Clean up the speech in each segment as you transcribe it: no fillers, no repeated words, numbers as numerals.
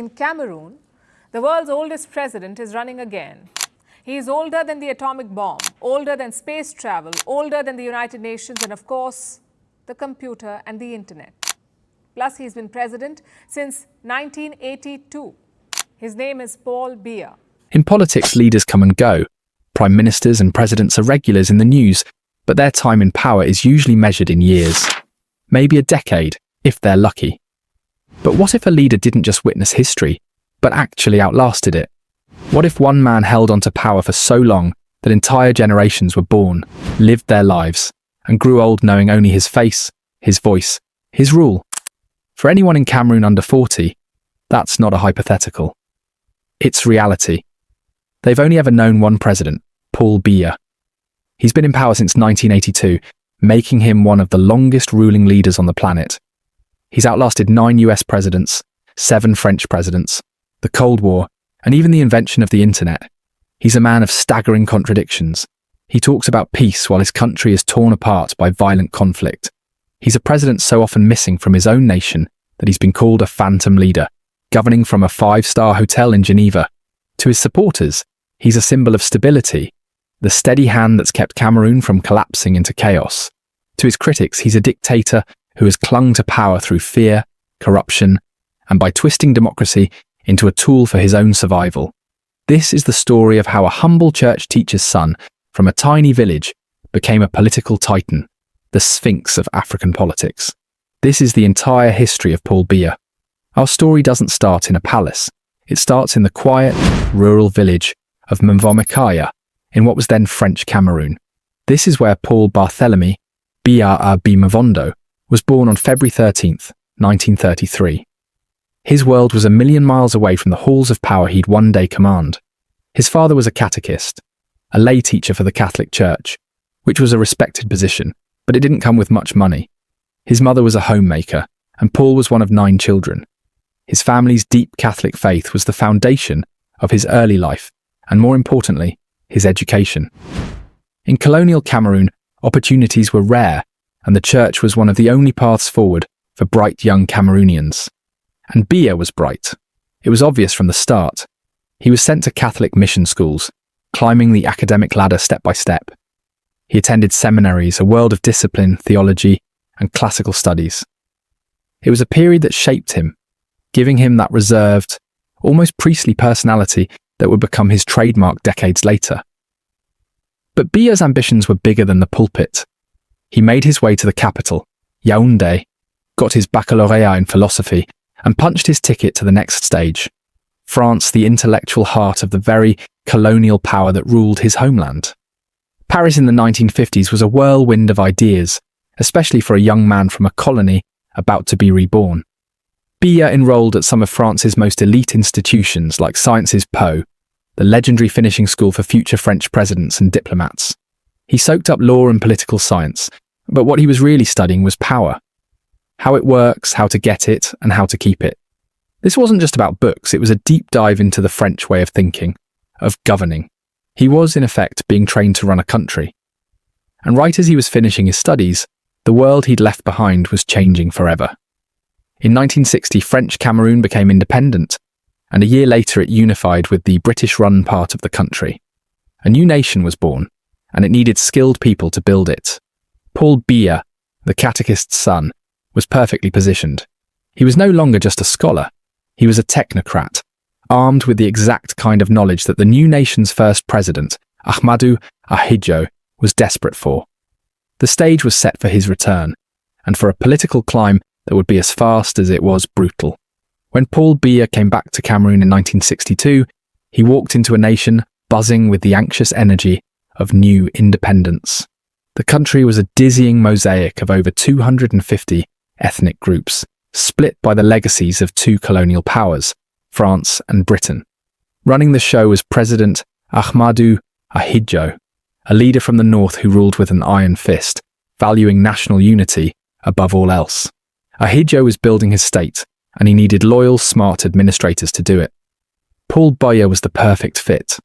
In Cameroon, the world's oldest president is running again. He is older than the atomic bomb, older than space travel, older than the United Nations, and of course, the computer and the internet. Plus, he's been president since 1982. His name is Paul Biya. In politics, leaders come and go. Prime ministers and presidents are regulars in the news, but their time in power is usually measured in years. Maybe a decade, if they're lucky. But what if a leader didn't just witness history, but actually outlasted it? What if one man held on to power for so long that entire generations were born, lived their lives, and grew old knowing only his face, his voice, his rule? For anyone in Cameroon under 40, that's not a hypothetical. It's reality. They've only ever known one president, Paul Biya. He's been in power since 1982, making him one of the longest ruling leaders on the planet. He's outlasted 9 US presidents, 7 French presidents, the Cold War, and even the invention of the internet. He's a man of staggering contradictions. He talks about peace while his country is torn apart by violent conflict. He's a president so often missing from his own nation that he's been called a phantom leader, governing from a 5-star hotel in Geneva. To his supporters, he's a symbol of stability, the steady hand that's kept Cameroon from collapsing into chaos. To his critics, he's a dictator who has clung to power through fear, corruption, and by twisting democracy into a tool for his own survival. This is the story of how a humble church teacher's son from a tiny village became a political titan, the sphinx of African politics. This is the entire history of Paul Biya. Our story doesn't start in a palace. It starts in the quiet, rural village of Mvomekaya, in what was then French Cameroon. This is where Paul Barthélemy Biya Mavondo was born on February 13th, 1933. His world was 1,000,000 miles away from the halls of power he'd one day command. His father was a catechist, a lay teacher for the Catholic Church, which was a respected position, but it didn't come with much money. His mother was a homemaker, and Paul was one of 9 children. His family's deep Catholic faith was the foundation of his early life, and more importantly, his education. In colonial Cameroon, opportunities were rare, and the church was one of the only paths forward for bright young Cameroonians. And Biya was bright. It was obvious from the start. He was sent to Catholic mission schools, climbing the academic ladder step by step. He attended seminaries, a world of discipline, theology, and classical studies. It was a period that shaped him, giving him that reserved, almost priestly personality that would become his trademark decades later. But Biya's ambitions were bigger than the pulpit. He made his way to the capital, Yaoundé, got his baccalaureate in philosophy, and punched his ticket to the next stage. France, the intellectual heart of the very colonial power that ruled his homeland. Paris in the 1950s was a whirlwind of ideas, especially for a young man from a colony about to be reborn. Biya enrolled at some of France's most elite institutions like Sciences Po, the legendary finishing school for future French presidents and diplomats. He soaked up law and political science, but what he was really studying was power. How it works, how to get it, and how to keep it. This wasn't just about books, it was a deep dive into the French way of thinking, of governing. He was, in effect, being trained to run a country. And right as he was finishing his studies, the world he'd left behind was changing forever. In 1960, French Cameroon became independent, and a year later it unified with the British-run part of the country. A new nation was born, and it needed skilled people to build it. Paul Biya, the catechist's son, was perfectly positioned. He was no longer just a scholar. He was a technocrat, armed with the exact kind of knowledge that the new nation's first president, Ahmadou Ahidjo, was desperate for. The stage was set for his return, and for a political climb that would be as fast as it was brutal. When Paul Biya came back to Cameroon in 1962, he walked into a nation buzzing with the anxious energy of new independence. The country was a dizzying mosaic of over 250 ethnic groups, split by the legacies of 2 colonial powers, France and Britain. Running the show was President Ahmadou Ahidjo, a leader from the north who ruled with an iron fist, valuing national unity above all else. Ahidjo was building his state, and he needed loyal, smart administrators to do it. Paul Biya was the perfect fit.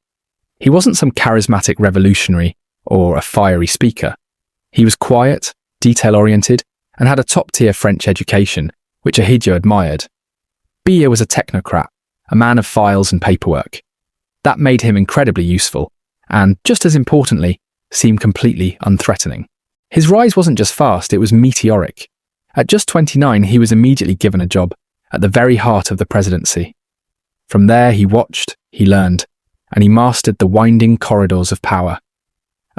He wasn't some charismatic revolutionary or a fiery speaker. He was quiet, detail-oriented, and had a top-tier French education, which Ahidjo admired. Biya was a technocrat, a man of files and paperwork. That made him incredibly useful, and, just as importantly, seemed completely unthreatening. His rise wasn't just fast, it was meteoric. At just 29, he was immediately given a job at the very heart of the presidency. From there, he watched, he learned, and he mastered the winding corridors of power.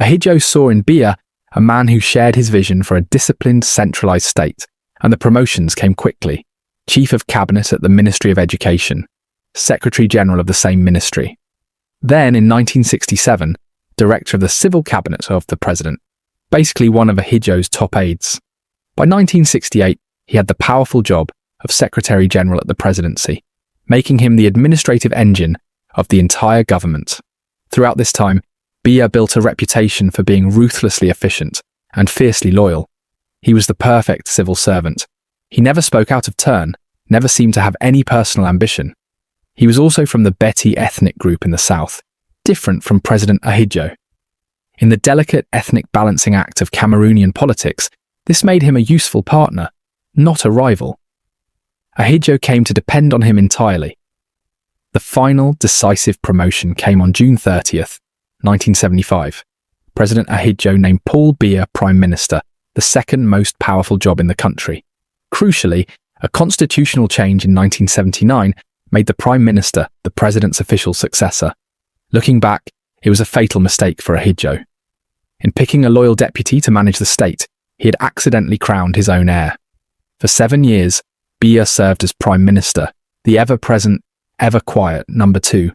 Ahidjo saw in Biya a man who shared his vision for a disciplined, centralized state, and the promotions came quickly. Chief of Cabinet at the Ministry of Education, Secretary General of the same ministry. Then, in 1967, Director of the Civil Cabinet of the President, basically one of Ahidjo's top aides. By 1968, he had the powerful job of Secretary General at the presidency, making him the administrative engine of the entire government. Throughout this time, Biya built a reputation for being ruthlessly efficient and fiercely loyal. He was the perfect civil servant. He never spoke out of turn, never seemed to have any personal ambition. He was also from the Beti ethnic group in the south, different from President Ahidjo. In the delicate ethnic balancing act of Cameroonian politics, this made him a useful partner, not a rival. Ahidjo came to depend on him entirely. The final decisive promotion came on June 30th, 1975. President Ahidjo named Paul Biya Prime Minister, the second most powerful job in the country. Crucially, a constitutional change in 1979 made the Prime Minister the President's official successor. Looking back, it was a fatal mistake for Ahidjo. In picking a loyal deputy to manage the state, he had accidentally crowned his own heir. For 7 years, Biya served as Prime Minister, the ever-present, ever-quiet number 2.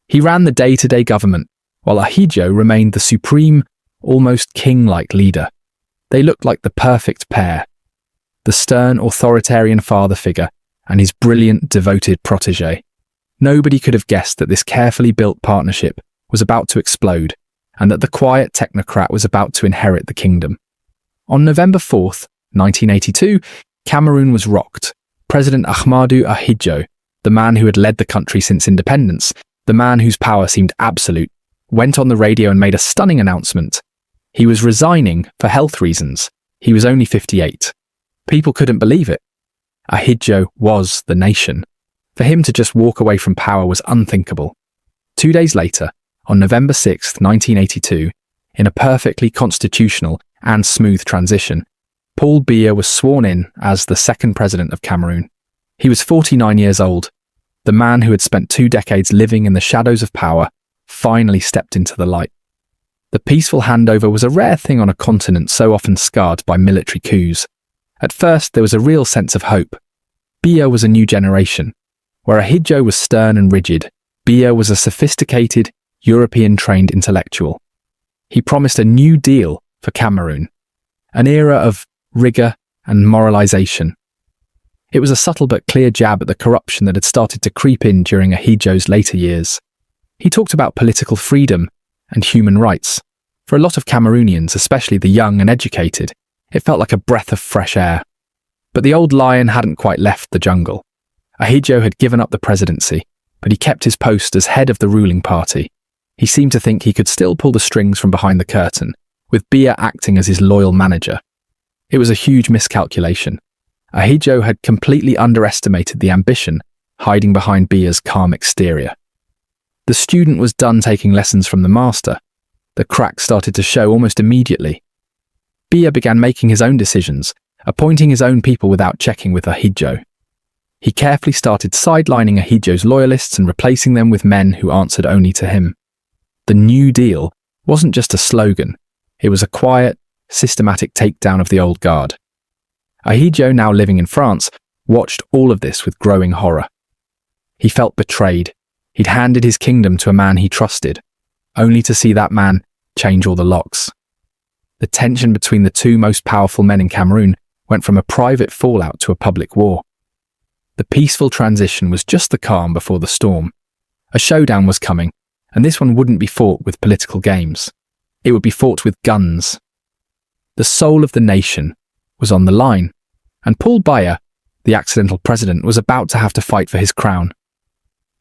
He ran the day-to-day government, while Ahidjo remained the supreme, almost king-like leader. They looked like the perfect pair. The stern, authoritarian father figure and his brilliant, devoted protégé. Nobody could have guessed that this carefully built partnership was about to explode, and that the quiet technocrat was about to inherit the kingdom. On November 4th, 1982, Cameroon was rocked. President Ahmadou Ahidjo, the man who had led the country since independence, the man whose power seemed absolute, went on the radio and made a stunning announcement. He was resigning for health reasons. He was only 58. People couldn't believe it. Ahidjo was the nation. For him to just walk away from power was unthinkable. 2 days later, on November 6, 1982, in a perfectly constitutional and smooth transition, Paul Biya was sworn in as the second president of Cameroon. He was 49 years old. The man who had spent 2 decades living in the shadows of power finally stepped into the light. The peaceful handover was a rare thing on a continent so often scarred by military coups. At first, there was a real sense of hope. Biya was a new generation. Where Ahidjo was stern and rigid, Biya was a sophisticated, European-trained intellectual. He promised a new deal for Cameroon, an era of rigor and moralization. It was a subtle but clear jab at the corruption that had started to creep in during Ahidjo's later years. He talked about political freedom and human rights. For a lot of Cameroonians, especially the young and educated, it felt like a breath of fresh air. But the old lion hadn't quite left the jungle. Ahidjo had given up the presidency, but he kept his post as head of the ruling party. He seemed to think he could still pull the strings from behind the curtain, with Biya acting as his loyal manager. It was a huge miscalculation. Ahidjo had completely underestimated the ambition hiding behind Biya's calm exterior. The student was done taking lessons from the master. The cracks started to show almost immediately. Biya began making his own decisions, appointing his own people without checking with Ahidjo. He carefully started sidelining Ahidjo's loyalists and replacing them with men who answered only to him. The New Deal wasn't just a slogan, it was a quiet, systematic takedown of the old guard. Ahidjo, now living in France, watched all of this with growing horror. He felt betrayed. He'd handed his kingdom to a man he trusted, only to see that man change all the locks. The tension between the two most powerful men in Cameroon went from a private fallout to a public war. The peaceful transition was just the calm before the storm. A showdown was coming, and this one wouldn't be fought with political games. It would be fought with guns. The soul of the nation was on the line, and Paul Biya, the accidental president, was about to have to fight for his crown.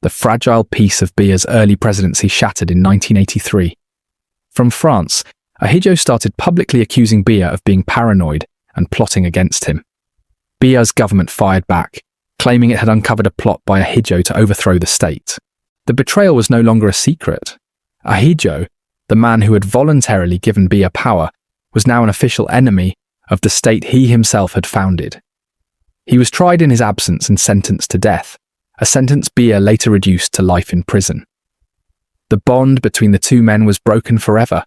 The fragile peace of Biya's early presidency shattered in 1983. From France, Ahidjo started publicly accusing Biya of being paranoid and plotting against him. Biya's government fired back, claiming it had uncovered a plot by Ahidjo to overthrow the state. The betrayal was no longer a secret. Ahidjo, the man who had voluntarily given Biya power, was now an official enemy of the state he himself had founded. He was tried in his absence and sentenced to death, a sentence Biya later reduced to life in prison. The bond between the two men was broken forever.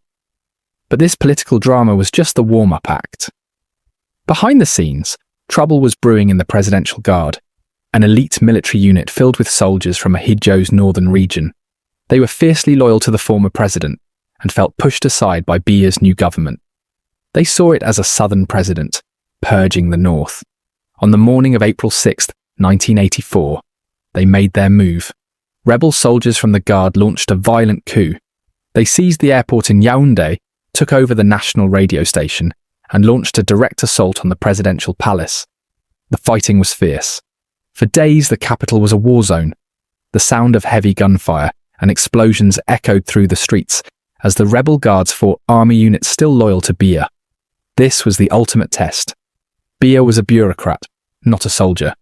But this political drama was just the warm-up act. Behind the scenes, trouble was brewing in the Presidential Guard, an elite military unit filled with soldiers from Ahidjo's northern region. They were fiercely loyal to the former president and felt pushed aside by Biya's new government. They saw it as a southern president, purging the north. On the morning of April 6, 1984, they made their move. Rebel soldiers from the Guard launched a violent coup. They seized the airport in Yaoundé, took over the national radio station, and launched a direct assault on the presidential palace. The fighting was fierce. For days, the capital was a war zone. The sound of heavy gunfire and explosions echoed through the streets as the rebel guards fought army units still loyal to Biya. This was the ultimate test. Biya was a bureaucrat, not a soldier.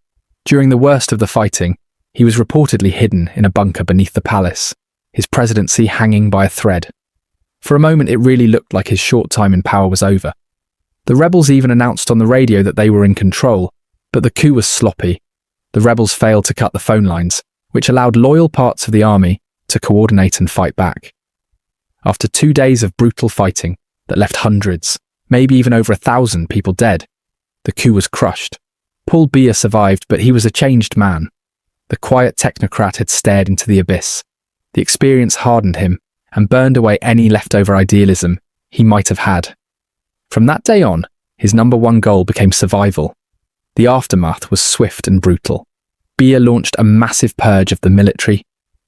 During the worst of the fighting, he was reportedly hidden in a bunker beneath the palace, his presidency hanging by a thread. For a moment, it really looked like his short time in power was over. The rebels even announced on the radio that they were in control, but the coup was sloppy. The rebels failed to cut the phone lines, which allowed loyal parts of the army to coordinate and fight back. After 2 days of brutal fighting that left hundreds, maybe even over 1,000 people dead, the coup was crushed. Paul Biya survived, but he was a changed man. The quiet technocrat had stared into the abyss. The experience hardened him and burned away any leftover idealism he might have had. From that day on, his number one goal became survival. The aftermath was swift and brutal. Biya launched a massive purge of the military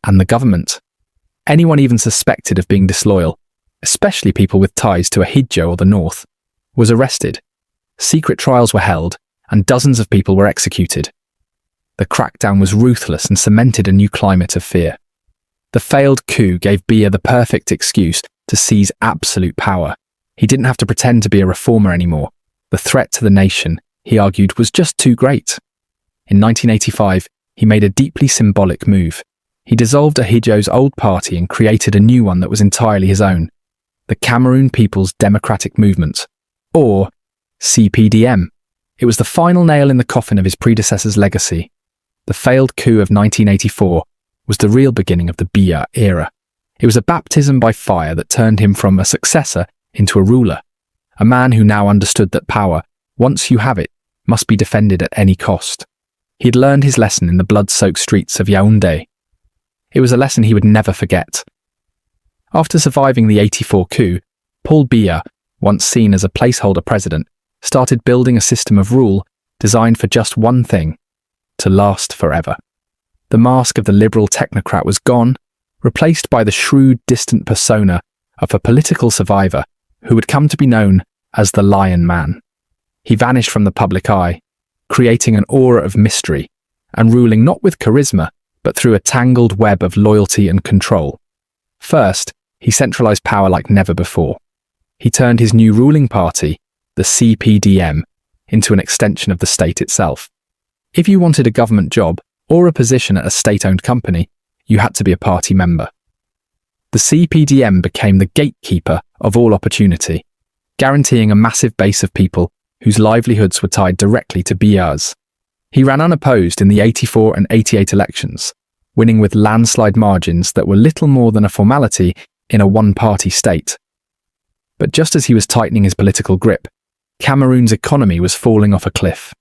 and the government. Anyone even suspected of being disloyal, especially people with ties to Ahidjo or the north, was arrested. Secret trials were held, and dozens of people were executed. The crackdown was ruthless and cemented a new climate of fear. The failed coup gave Biya the perfect excuse to seize absolute power. He didn't have to pretend to be a reformer anymore. The threat to the nation, he argued, was just too great. In 1985, he made a deeply symbolic move. He dissolved Ahidjo's old party and created a new one that was entirely his own, the Cameroon People's Democratic Movement, or CPDM. It was the final nail in the coffin of his predecessor's legacy. The failed coup of 1984 was the real beginning of the Biya era. It was a baptism by fire that turned him from a successor into a ruler, a man who now understood that power, once you have it, must be defended at any cost. He had learned his lesson in the blood-soaked streets of Yaoundé. It was a lesson he would never forget. After surviving the 84 coup, Paul Biya, once seen as a placeholder president, started building a system of rule designed for just one thing: to last forever. The mask of the liberal technocrat was gone, replaced by the shrewd, distant persona of a political survivor who would come to be known as the Lion Man. He vanished from the public eye, creating an aura of mystery and ruling not with charisma, but through a tangled web of loyalty and control. First, he centralized power like never before. He turned his new ruling party, the CPDM, into an extension of the state itself. If you wanted a government job or a position at a state-owned company, you had to be a party member. The CPDM became the gatekeeper of all opportunity, guaranteeing a massive base of people whose livelihoods were tied directly to Biya's. He ran unopposed in the 84 and 88 elections, winning with landslide margins that were little more than a formality in a one-party state. But just as he was tightening his political grip, Cameroon's economy was falling off a cliff.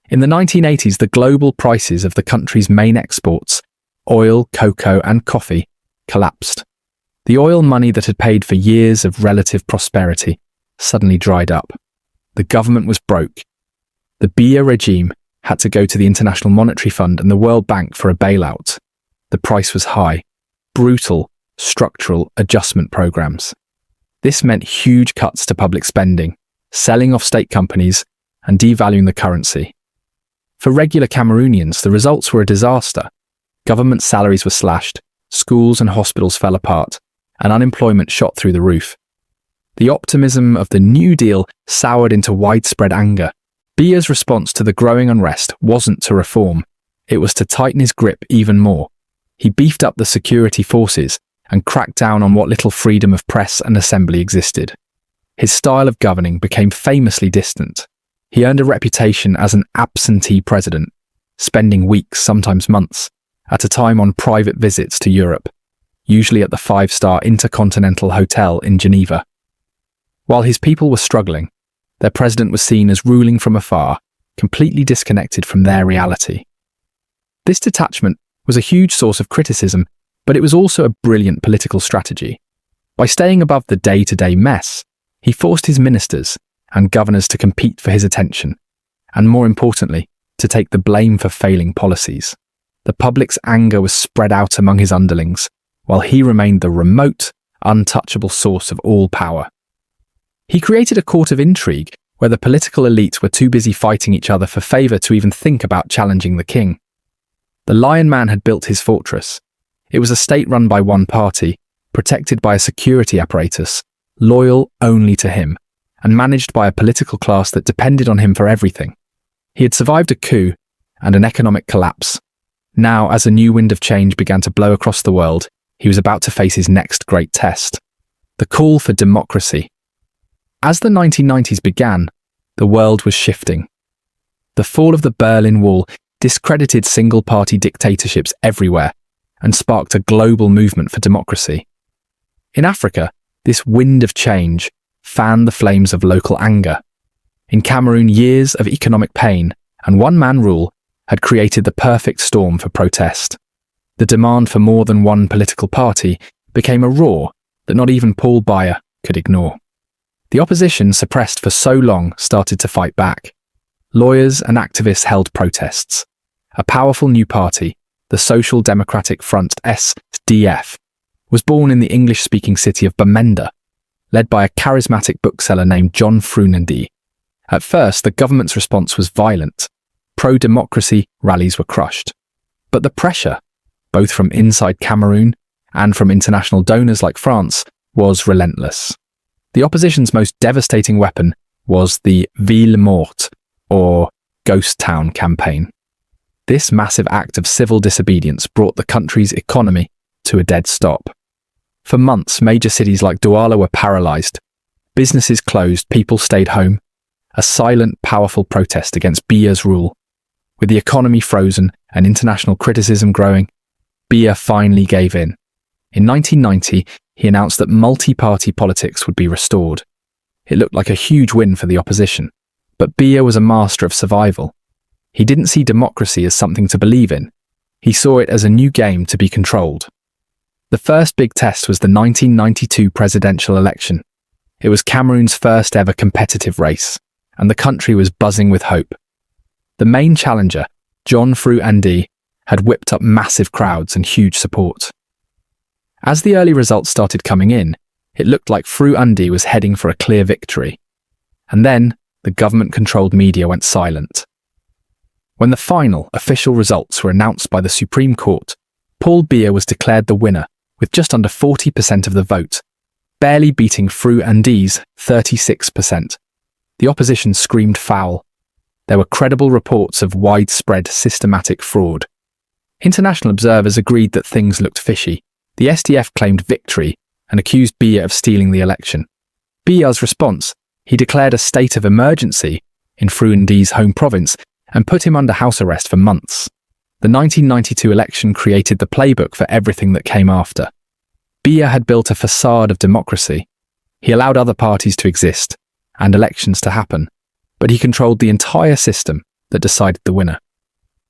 In the 1980s, the global prices of the country's main exports, oil, cocoa, and coffee, collapsed. The oil money that had paid for years of relative prosperity suddenly dried up. The government was broke. The Biya regime had to go to the International Monetary Fund and the World Bank for a bailout. The price was high. Brutal, structural adjustment programs. This meant huge cuts to public spending, selling off state companies, and devaluing the currency. For regular Cameroonians, the results were a disaster. Government salaries were slashed, schools and hospitals fell apart, and unemployment shot through the roof. The optimism of the New Deal soured into widespread anger. Biya's response to the growing unrest wasn't to reform. it was to tighten his grip even more. He beefed up the security forces and cracked down on what little freedom of press and assembly existed. His style of governing became famously distant. He earned a reputation as an absentee president, spending weeks, sometimes months, at a time on private visits to Europe, usually at the five-star Intercontinental Hotel in Geneva. While his people were struggling, their president was seen as ruling from afar, completely disconnected from their reality. This detachment was a huge source of criticism, but it was also a brilliant political strategy. By staying above the day-to-day mess, he forced his ministers and governors to compete for his attention, and more importantly, to take the blame for failing policies. The public's anger was spread out among his underlings, while he remained the remote, untouchable source of all power. He created a court of intrigue where the political elite were too busy fighting each other for favour to even think about challenging the king. The Lion Man had built his fortress. It was a state run by one party, protected by a security apparatus, loyal only to him, and managed by a political class that depended on him for everything. He had survived a coup and an economic collapse. Now, as a new wind of change began to blow across the world, he was about to face his next great test: the call for democracy. As the 1990s began, the world was shifting. The fall of the Berlin Wall discredited single-party dictatorships everywhere and sparked a global movement for democracy. In Africa, this wind of change fanned the flames of local anger. In Cameroon, years of economic pain and one-man rule had created the perfect storm for protest. The demand for more than one political party became a roar that not even Paul Biya could ignore. The opposition, suppressed for so long, started to fight back. Lawyers and activists held protests. A powerful new party, the Social Democratic Front (SDF), was born in the English-speaking city of Bamenda, led by a charismatic bookseller named John Fruenindy. At first, the government's response was violent. Pro-democracy rallies were crushed. But the pressure, both from inside Cameroon and from international donors like France, was relentless. The opposition's most devastating weapon was the Ville Morte, or Ghost Town campaign. This massive act of civil disobedience brought the country's economy to a dead stop. For months, major cities like Douala were paralysed. Businesses closed, people stayed home. A silent, powerful protest against Biya's rule. With the economy frozen and international criticism growing, Biya finally gave in. In 1990, he announced that multi-party politics would be restored. It looked like a huge win for the opposition, but Biya was a master of survival. He didn't see democracy as something to believe in. He saw it as a new game to be controlled. The first big test was the 1992 presidential election. It was Cameroon's first ever competitive race, and the country was buzzing with hope. The main challenger, John Fruenindy, had whipped up massive crowds and huge support. As the early results started coming in, it looked like Fruenindy was heading for a clear victory. And then, the government-controlled media went silent. When the final, official results were announced by the Supreme Court, Paul Biya was declared the winner with just under 40% of the vote, barely beating Fruenindy's 36%. The opposition screamed foul. There were credible reports of widespread systematic fraud. International observers agreed that things looked fishy. The SDF claimed victory and accused Biya of stealing the election. Biya's response: he declared a state of emergency in Fruenindy's home province and put him under house arrest for months. The 1992 election created the playbook for everything that came after. Biya had built a facade of democracy. He allowed other parties to exist and elections to happen, but he controlled the entire system that decided the winner.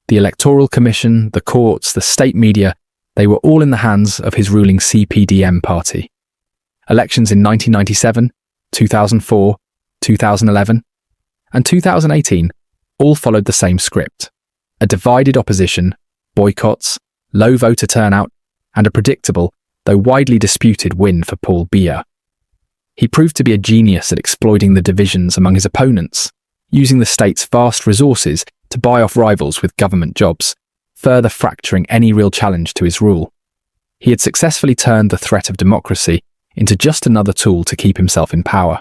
The Electoral Commission, the courts, the state media, they were all in the hands of his ruling CPDM party. Elections in 1997, 2004, 2011, and 2018 all followed the same script: a divided opposition, boycotts, low voter turnout, and a predictable, though widely disputed, win for Paul Biya. He proved to be a genius at exploiting the divisions among his opponents, using the state's vast resources to buy off rivals with government jobs, further fracturing any real challenge to his rule. He had successfully turned the threat of democracy into just another tool to keep himself in power.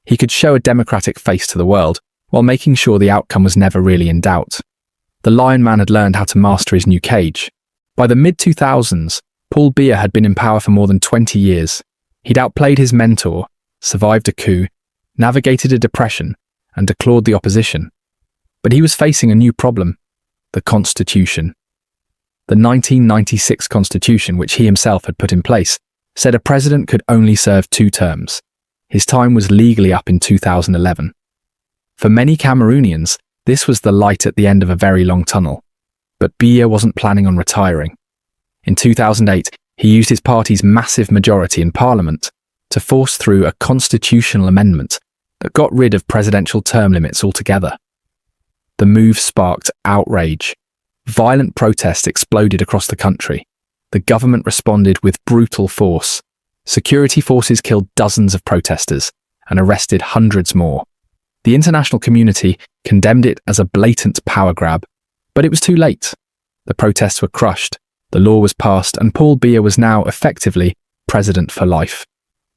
He could show a democratic face to the world, while making sure the outcome was never really in doubt. The Lion Man had learned how to master his new cage. By the mid-2000s, Paul Biya had been in power for more than 20 years. He'd outplayed his mentor, survived a coup, navigated a depression, and declawed the opposition. But he was facing a new problem: the Constitution. The 1996 Constitution, which he himself had put in place, said a president could only serve 2 terms. His time was legally up in 2011. For many Cameroonians, this was the light at the end of a very long tunnel. But Biya wasn't planning on retiring. In 2008, he used his party's massive majority in parliament to force through a constitutional amendment that got rid of presidential term limits altogether. The move sparked outrage. Violent protests exploded across the country. The government responded with brutal force. Security forces killed dozens of protesters and arrested hundreds more. The international community condemned it as a blatant power grab, but it was too late. The protests were crushed, the law was passed, and Paul Biya was now effectively president for life.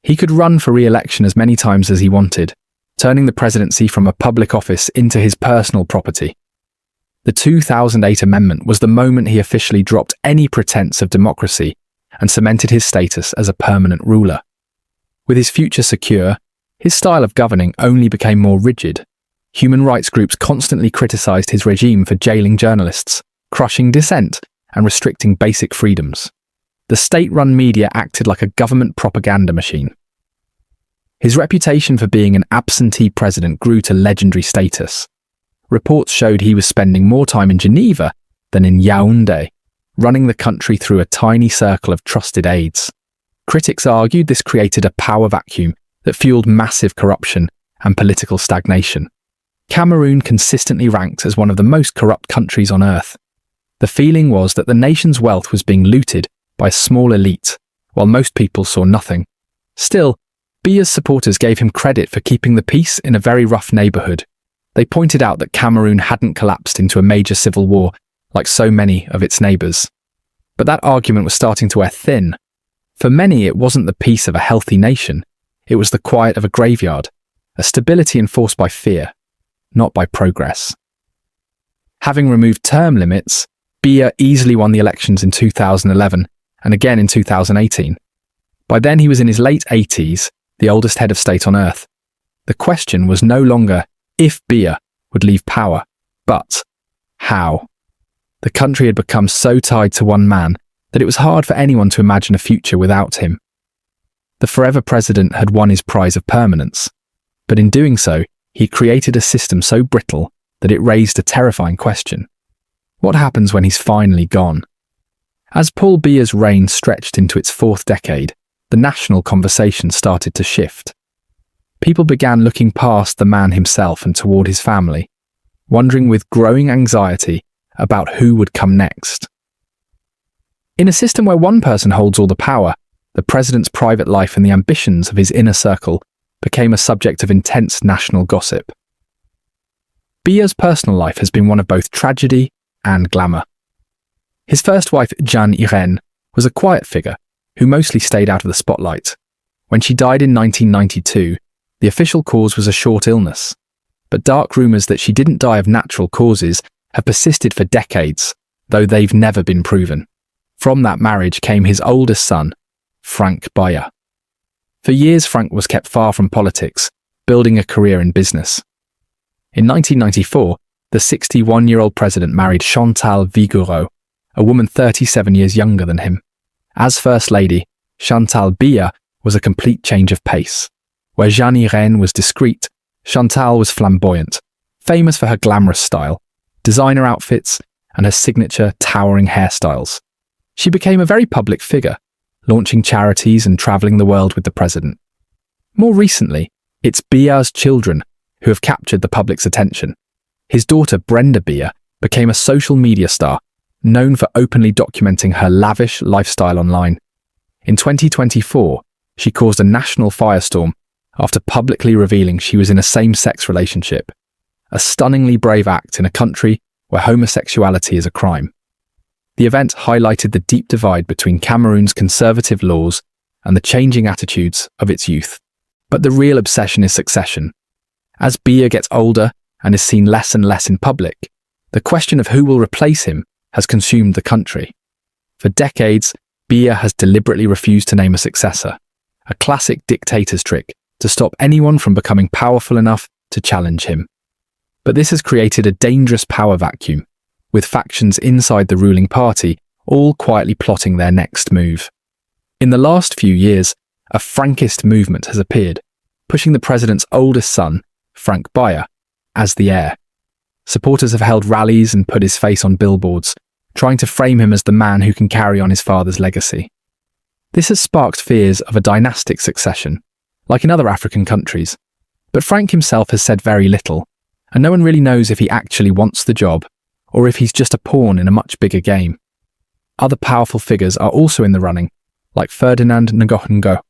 He could run for re-election as many times as he wanted, turning the presidency from a public office into his personal property. The 2008 amendment was the moment he officially dropped any pretense of democracy and cemented his status as a permanent ruler. With his future secure, his style of governing only became more rigid. Human rights groups constantly criticized his regime for jailing journalists, crushing dissent, and restricting basic freedoms. The state-run media acted like a government propaganda machine. His reputation for being an absentee president grew to legendary status. Reports showed he was spending more time in Geneva than in Yaoundé, running the country through a tiny circle of trusted aides. Critics argued this created a power vacuum that fueled massive corruption and political stagnation. Cameroon consistently ranked as one of the most corrupt countries on earth. The feeling was that the nation's wealth was being looted by a small elite, while most people saw nothing. Still, Biya's supporters gave him credit for keeping the peace in a very rough neighborhood. They pointed out that Cameroon hadn't collapsed into a major civil war like so many of its neighbors. But that argument was starting to wear thin. For many, it wasn't the peace of a healthy nation. It was the quiet of a graveyard, a stability enforced by fear, not by progress. Having removed term limits, Biya easily won the elections in 2011 and again in 2018. By then he was in his late 80s, the oldest head of state on earth. The question was no longer if Biya would leave power, but how. The country had become so tied to one man that it was hard for anyone to imagine a future without him. The forever president had won his prize of permanence, but in doing so, he created a system so brittle that it raised a terrifying question. What happens when he's finally gone? As Paul Biya's reign stretched into its 4th decade, the national conversation started to shift. People began looking past the man himself and toward his family, wondering with growing anxiety about who would come next. In a system where one person holds all the power, the president's private life and the ambitions of his inner circle became a subject of intense national gossip. Biya's personal life has been one of both tragedy and glamour. His first wife, Jeanne Irene, was a quiet figure who mostly stayed out of the spotlight. When she died in 1992, the official cause was a short illness, but dark rumours that she didn't die of natural causes have persisted for decades, though they've never been proven. From that marriage came his oldest son, Frank Biya. For years, Frank was kept far from politics, building a career in business. In 1994, the 61-year-old president married Chantal Vigoureau, a woman 37 years younger than him. As First Lady, Chantal Biya was a complete change of pace. Where Jeanne Irene was discreet, Chantal was flamboyant, famous for her glamorous style, designer outfits, and her signature towering hairstyles. She became a very public figure, launching charities and travelling the world with the president. More recently, it's Biya's children who have captured the public's attention. His daughter Brenda Biya became a social media star, known for openly documenting her lavish lifestyle online. In 2024, she caused a national firestorm after publicly revealing she was in a same-sex relationship, a stunningly brave act in a country where homosexuality is a crime. The event highlighted the deep divide between Cameroon's conservative laws and the changing attitudes of its youth. But the real obsession is succession. As Biya gets older and is seen less and less in public, The question of who will replace him has consumed the country. For decades, Biya has deliberately refused to name a successor, a classic dictator's trick to stop anyone from becoming powerful enough to challenge him. But this has created a dangerous power vacuum, with factions inside the ruling party all quietly plotting their next move. In the last few years, a Frankist movement has appeared, pushing the president's oldest son, Paul Biya, as the heir. Supporters have held rallies and put his face on billboards, trying to frame him as the man who can carry on his father's legacy. This has sparked fears of a dynastic succession, like in other African countries. But Frank himself has said very little, and no one really knows if he actually wants the job, or if he's just a pawn in a much bigger game. Other powerful figures are also in the running, like Ferdinand Ngogo,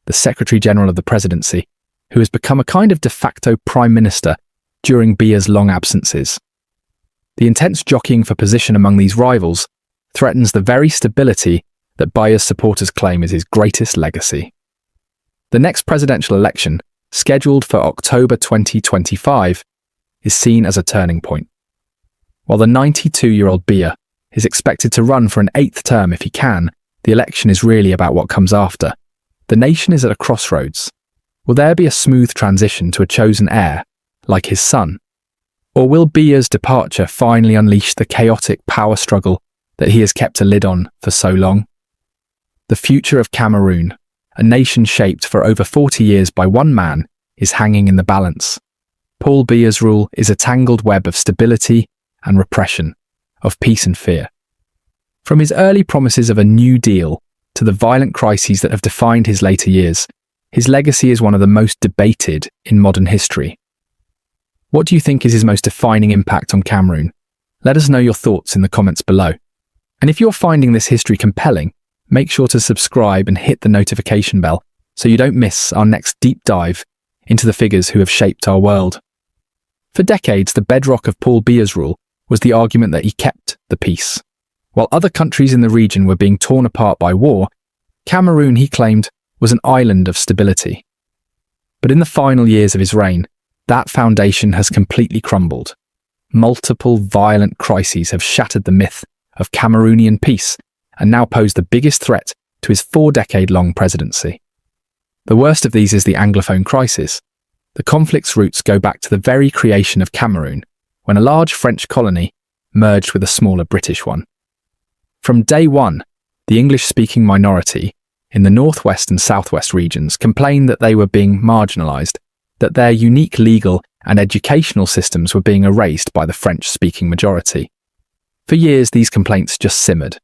the Secretary General of the Presidency, who has become a kind of de facto Prime Minister during Biya's long absences. The intense jockeying for position among these rivals threatens the very stability that Biya's supporters claim is his greatest legacy. The next presidential election, scheduled for October 2025, is seen as a turning point. While the 92-year-old Biya is expected to run for an 8th term if he can, the election is really about what comes after. The nation is at a crossroads. Will there be a smooth transition to a chosen heir, like his son? Or will Biya's departure finally unleash the chaotic power struggle that he has kept a lid on for so long? The future of Cameroon, a nation shaped for over 40 years by one man, is hanging in the balance. Paul Biya's rule is a tangled web of stability and repression, of peace and fear. From his early promises of a new deal to the violent crises that have defined his later years, his legacy is one of the most debated in modern history. What do you think is his most defining impact on Cameroon? Let us know your thoughts in the comments below. And if you're finding this history compelling, make sure to subscribe and hit the notification bell so you don't miss our next deep dive into the figures who have shaped our world. For decades, the bedrock of Paul Biya's rule was the argument that he kept the peace. While other countries in the region were being torn apart by war, Cameroon, he claimed, was an island of stability. But in the final years of his reign, that foundation has completely crumbled. Multiple violent crises have shattered the myth of Cameroonian peace and now pose the biggest threat to his 4-decade-long presidency. The worst of these is the Anglophone crisis. The conflict's roots go back to the very creation of Cameroon, when a large French colony merged with a smaller British one. From day one, the English-speaking minority in the northwest and southwest regions complained that they were being marginalised, that their unique legal and educational systems were being erased by the French-speaking majority. For years, these complaints just simmered.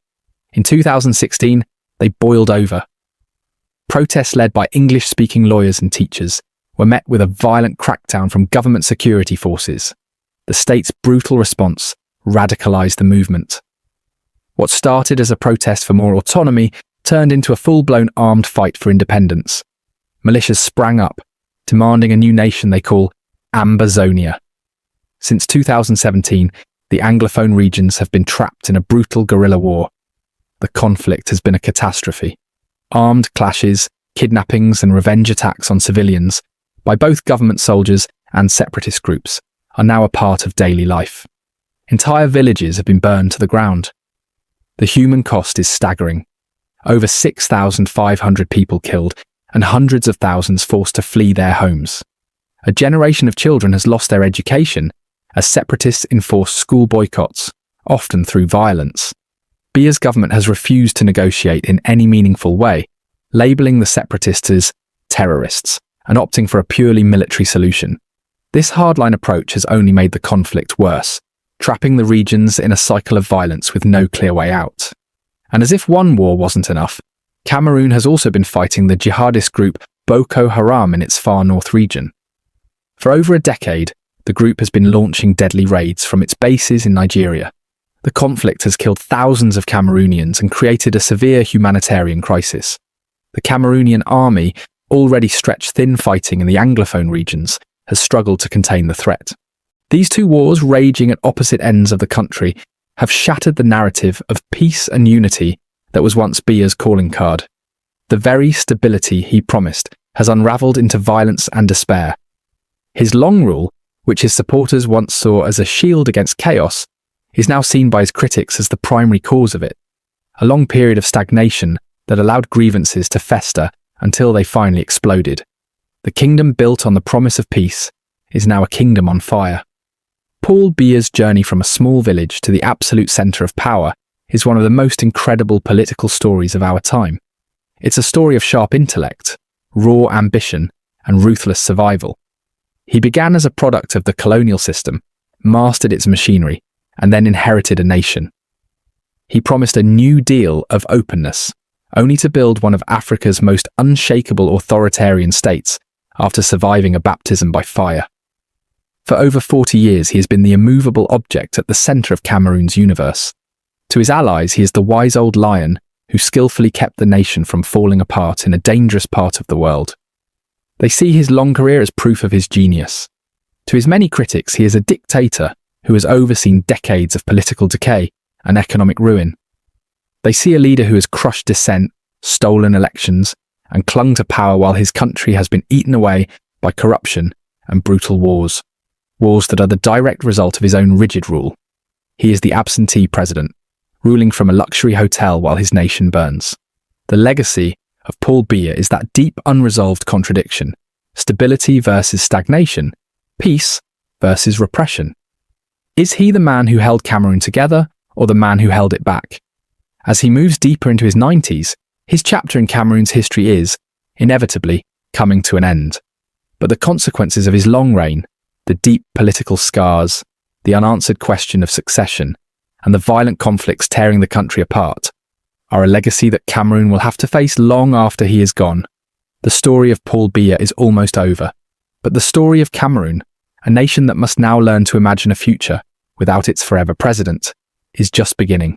In 2016, they boiled over. Protests led by English-speaking lawyers and teachers were met with a violent crackdown from government security forces. The state's brutal response radicalised the movement. What started as a protest for more autonomy turned into a full-blown armed fight for independence. Militias sprang up, demanding a new nation they call Ambazonia. Since 2017, the Anglophone regions have been trapped in a brutal guerrilla war. The conflict has been a catastrophe. Armed clashes, kidnappings and revenge attacks on civilians by both government soldiers and separatist groups are now a part of daily life. Entire villages have been burned to the ground. The human cost is staggering. Over 6,500 people killed and hundreds of thousands forced to flee their homes. A generation of children has lost their education as separatists enforce school boycotts, often through violence. Biya's government has refused to negotiate in any meaningful way, labelling the separatists as terrorists and opting for a purely military solution. This hardline approach has only made the conflict worse, trapping the regions in a cycle of violence with no clear way out. And as if one war wasn't enough, Cameroon has also been fighting the jihadist group Boko Haram in its far north region. For over a decade, the group has been launching deadly raids from its bases in Nigeria. The conflict has killed thousands of Cameroonians and created a severe humanitarian crisis. The Cameroonian army, already stretched thin fighting in the Anglophone regions, has struggled to contain the threat. These two wars, raging at opposite ends of the country, have shattered the narrative of peace and unity that was once Biya's calling card. The very stability he promised has unravelled into violence and despair. His long rule, which his supporters once saw as a shield against chaos, is now seen by his critics as the primary cause of it, a long period of stagnation that allowed grievances to fester until they finally exploded. The kingdom built on the promise of peace is now a kingdom on fire. Paul Biya's journey from a small village to the absolute centre of power is one of the most incredible political stories of our time. It's a story of sharp intellect, raw ambition, and ruthless survival. He began as a product of the colonial system, mastered its machinery, and then inherited a nation. He promised a new deal of openness, only to build one of Africa's most unshakable authoritarian states after surviving a baptism by fire. For over 40 years, he has been the immovable object at the centre of Cameroon's universe. To his allies, he is the wise old lion who skillfully kept the nation from falling apart in a dangerous part of the world. They see his long career as proof of his genius. To his many critics, he is a dictator who has overseen decades of political decay and economic ruin. They see a leader who has crushed dissent, stolen elections, and clung to power while his country has been eaten away by corruption and brutal wars. Wars that are the direct result of his own rigid rule. He is the absentee president, ruling from a luxury hotel while his nation burns. The legacy of Paul Biya is that deep unresolved contradiction: stability versus stagnation, peace versus repression. Is he the man who held Cameroon together, or the man who held it back? As he moves deeper into his 90s, his chapter in Cameroon's history is, inevitably, coming to an end. But the consequences of his long reign, the deep political scars, the unanswered question of succession, and the violent conflicts tearing the country apart, are a legacy that Cameroon will have to face long after he is gone. The story of Paul Biya is almost over, but the story of Cameroon, a nation that must now learn to imagine a future without its forever president, is just beginning.